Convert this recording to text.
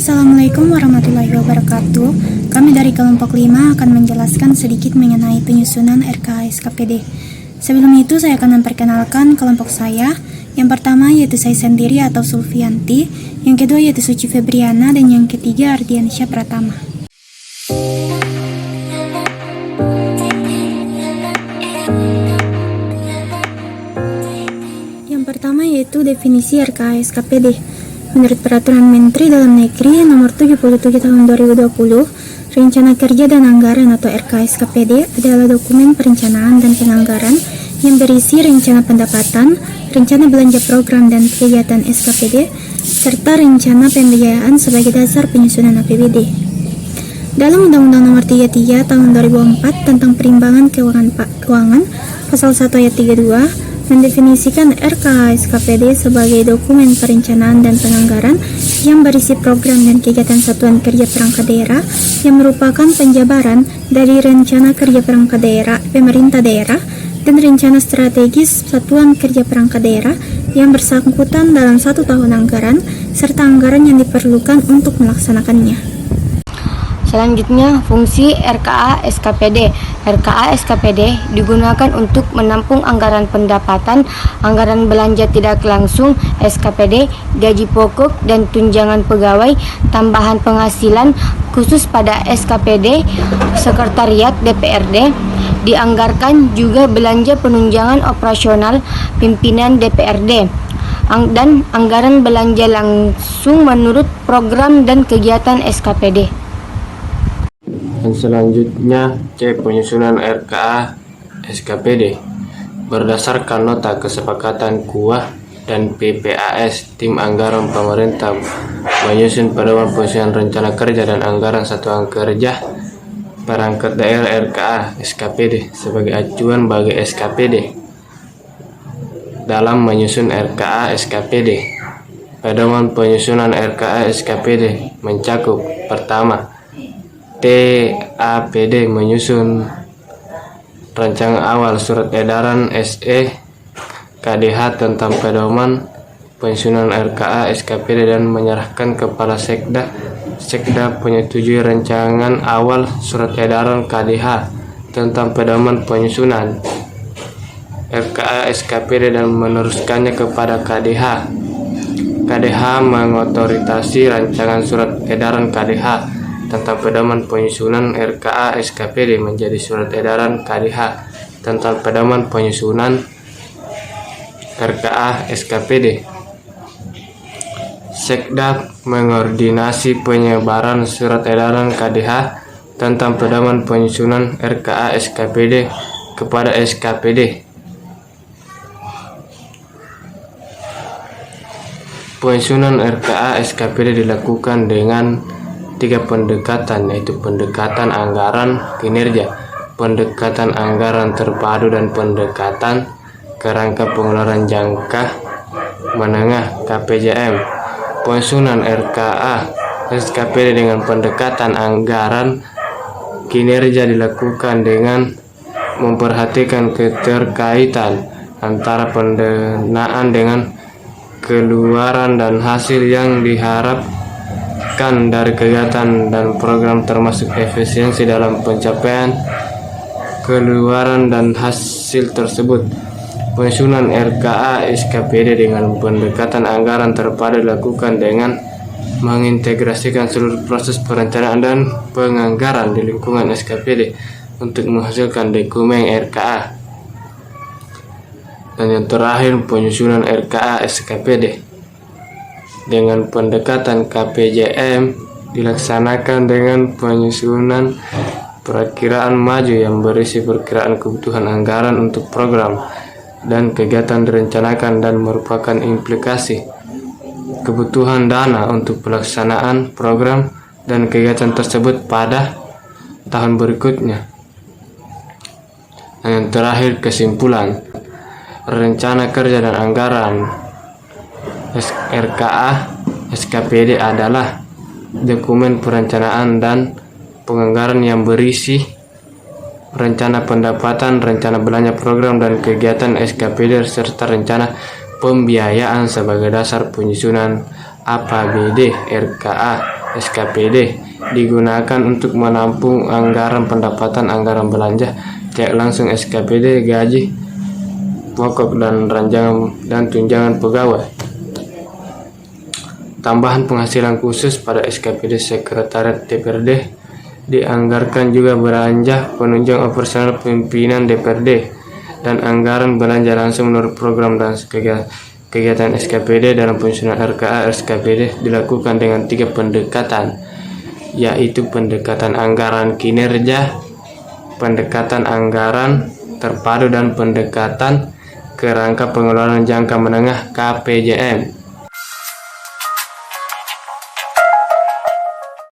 Assalamualaikum warahmatullahi wabarakatuh. Kami dari kelompok 5 akan menjelaskan sedikit mengenai penyusunan RKA SKPD. Sebelum itu saya akan memperkenalkan kelompok saya. Yang pertama yaitu saya sendiri atau Sulfianti, yang kedua yaitu Suci Febriana, dan yang ketiga Ardiansyah Pratama. Yang pertama yaitu definisi RKA SKPD. Menurut Peraturan Menteri Dalam Negeri Nomor 77 Tahun 2020, Rencana Kerja dan Anggaran atau RKA SKPD adalah dokumen perencanaan dan penganggaran yang berisi rencana pendapatan, rencana belanja program dan kegiatan SKPD, serta rencana pembiayaan sebagai dasar penyusunan APBD. Dalam Undang-Undang Nomor 33 Tahun 2004 tentang Perimbangan Keuangan, Pasal 1 Ayat 32, mendefinisikan RKA SKPD sebagai dokumen perencanaan dan penganggaran yang berisi program dan kegiatan satuan kerja perangkat daerah yang merupakan penjabaran dari rencana kerja perangkat daerah, pemerintah daerah, dan rencana strategis satuan kerja perangkat daerah yang bersangkutan dalam 1 tahun anggaran, serta anggaran yang diperlukan untuk melaksanakannya. Selanjutnya, fungsi RKA SKPD. RKA SKPD digunakan untuk menampung anggaran pendapatan, anggaran belanja tidak langsung, SKPD, gaji pokok dan tunjangan pegawai, tambahan penghasilan khusus pada SKPD, Sekretariat DPRD. Dianggarkan juga belanja penunjangan operasional pimpinan DPRD dan anggaran belanja langsung menurut program dan kegiatan SKPD. Dan selanjutnya C. Penyusunan RKA SKPD. Berdasarkan nota kesepakatan KUA dan PPAS, tim anggaran pemerintah menyusun pedoman penyusunan rencana kerja dan anggaran satuan kerja perangkat daerah RKA SKPD sebagai acuan bagi SKPD dalam menyusun RKA SKPD. Pedoman penyusunan RKA SKPD mencakup: pertama, TAPD menyusun rancangan awal surat edaran SE KDH tentang pedoman penyusunan RKA SKPD dan menyerahkan kepala Sekda. Sekda menyetujui rancangan awal surat edaran KDH tentang pedoman penyusunan RKA SKPD dan meneruskannya kepada KDH. KDH mengotorisasi rancangan surat edaran KDH tentang pedoman penyusunan RKA SKPD menjadi surat edaran KDH tentang pedoman penyusunan RKA SKPD. Sekda mengordinasi penyebaran surat edaran KDH tentang pedoman penyusunan RKA SKPD kepada SKPD. Penyusunan RKA SKPD dilakukan dengan 3 pendekatan, yaitu pendekatan anggaran kinerja, pendekatan anggaran terpadu, dan pendekatan kerangka pengeluaran jangka menengah KPJM. Penyusunan RKA SKPD dengan pendekatan anggaran kinerja dilakukan dengan memperhatikan keterkaitan antara pendanaan dengan keluaran dan hasil yang diharapkan dari kegiatan dan program, termasuk efisiensi dalam pencapaian keluaran dan hasil tersebut. Penyusunan RKA SKPD dengan pendekatan anggaran terpadu dilakukan dengan mengintegrasikan seluruh proses perencanaan dan penganggaran di lingkungan SKPD untuk menghasilkan dokumen RKA. Dan yang terakhir, penyusunan RKA SKPD dengan pendekatan KPJM dilaksanakan dengan penyusunan perakiraan maju yang berisi perkiraan kebutuhan anggaran untuk program dan kegiatan direncanakan dan merupakan implikasi kebutuhan dana untuk pelaksanaan program dan kegiatan tersebut pada tahun berikutnya. Dan yang terakhir, kesimpulan. Rencana kerja dan anggaran RKA SKPD adalah dokumen perencanaan dan penganggaran yang berisi rencana pendapatan, rencana belanja program dan kegiatan SKPD serta rencana pembiayaan sebagai dasar penyusunan APBD RKA SKPD digunakan untuk menampung anggaran pendapatan anggaran belanja tidak langsung SKPD, gaji pokok dan tunjangan pegawai. Tambahan penghasilan khusus pada SKPD Sekretariat DPRD dianggarkan juga belanja penunjang operasional pimpinan DPRD dan anggaran belanja langsung menurut program dan kegiatan SKPD dalam penyusunan RKA SKPD dilakukan dengan 3 pendekatan, yaitu pendekatan anggaran kinerja, pendekatan anggaran terpadu, dan pendekatan kerangka pengelolaan jangka menengah KPJM.